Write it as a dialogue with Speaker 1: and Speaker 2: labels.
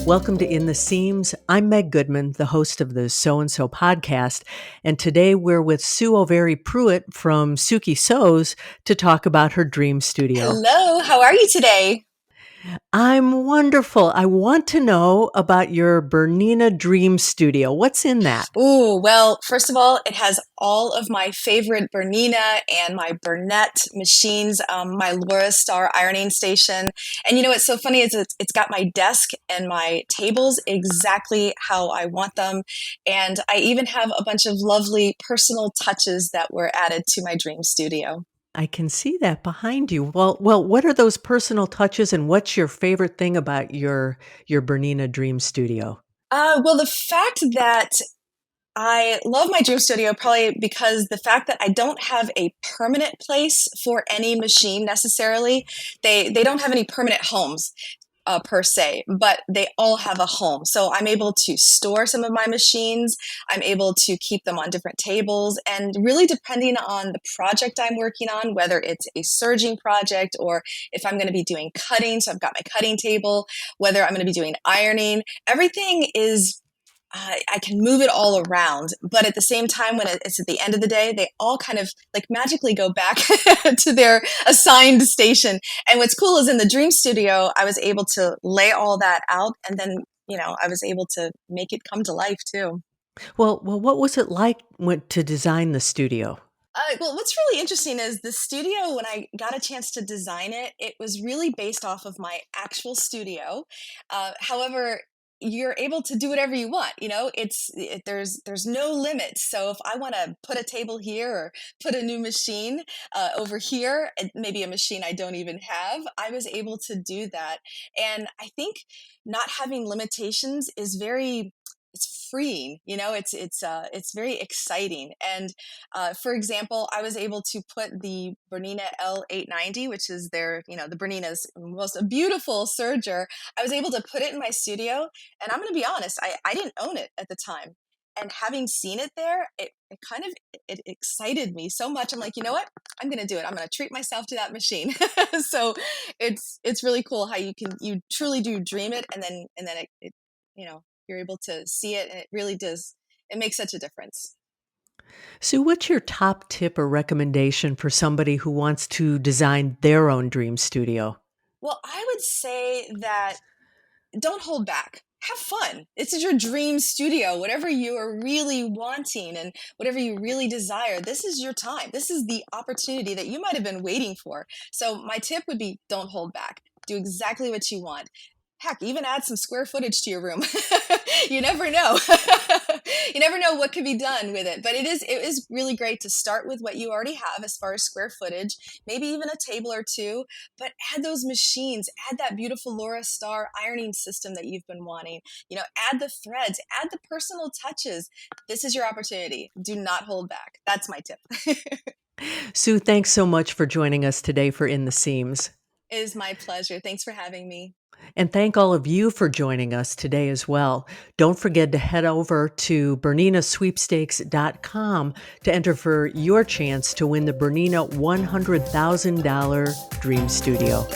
Speaker 1: Welcome to In the Seams. I'm Meg Goodman, the host of the So and So podcast, and today we're with Sue O'Veary-Pruitt from Sookie Sews to talk about her dream studio.
Speaker 2: Hello, how are you today?
Speaker 1: I'm wonderful. I want to know about your BERNINA Dream Studio. What's in that?
Speaker 2: Ooh, well, first of all, it has all of my favorite Bernina and my bernette machines, my Laura Star ironing station. And you know what's so funny is it's got my desk and my tables exactly how I want them. And I even have a bunch of lovely personal touches that were added to my dream studio.
Speaker 1: I can see that behind you. Well, what are those personal touches and what's your favorite thing about your BERNINA Dream Studio?
Speaker 2: Well, the fact that I love my Dream Studio probably because the fact that I don't have a permanent place for any machine necessarily. They don't have any permanent homes per se, but they all have a home. So I'm able to store some of my machines. I'm able to keep them on different tables, and really depending on the project I'm working on, whether it's a serging project or if I'm going to be doing cutting, so I've got my cutting table, whether I'm going to be doing ironing, everything is I can move it all around, but at the same time, when it's at the end of the day, they all kind of like magically go back to their assigned station. And what's cool is in the Dream Studio, I was able to lay all that out, and then, I was able to make it come to life too.
Speaker 1: Well, what was it like to design the studio?
Speaker 2: Well, what's really interesting is the studio, when I got a chance to design it, it was really based off of my actual studio. However, you're able to do whatever you want. There's no limits. So if I want to put a table here or put a new machine over here, and maybe a machine I don't even have, I was able to do that. And I think not having limitations is it's freeing. It's very exciting. And for example, I was able to put the BERNINA L890, which is the BERNINA's most beautiful serger. I was able to put it in my studio, and I'm going to be honest, I didn't own it at the time. And having seen it there, it excited me so much. I'm like, you know what? I'm going to do it. I'm going to treat myself to that machine. So it's really cool how you truly do dream it, and then it you're able to see it, and it really does. It makes such a difference.
Speaker 1: Sue, what's your top tip or recommendation for somebody who wants to design their own dream studio?
Speaker 2: Well, I would say that don't hold back. Have fun. This is your dream studio. Whatever you are really wanting and whatever you really desire, this is your time. This is the opportunity that you might have been waiting for. So my tip would be don't hold back. Do exactly what you want. Heck, even add some square footage to your room. You never know. You never know what could be done with it. But it is really great to start with what you already have as far as square footage, maybe even a table or two, but add those machines, add that beautiful Laura Star ironing system that you've been wanting, add the threads, add the personal touches. This is your opportunity. Do not hold back. That's my tip.
Speaker 1: Sue, thanks so much for joining us today for In the Seams.
Speaker 2: It is my pleasure. Thanks for having me.
Speaker 1: And thank all of you for joining us today as well. Don't forget to head over to BERNINASweepstakes.com to enter for your chance to win the BERNINA $100,000 Dream Studio.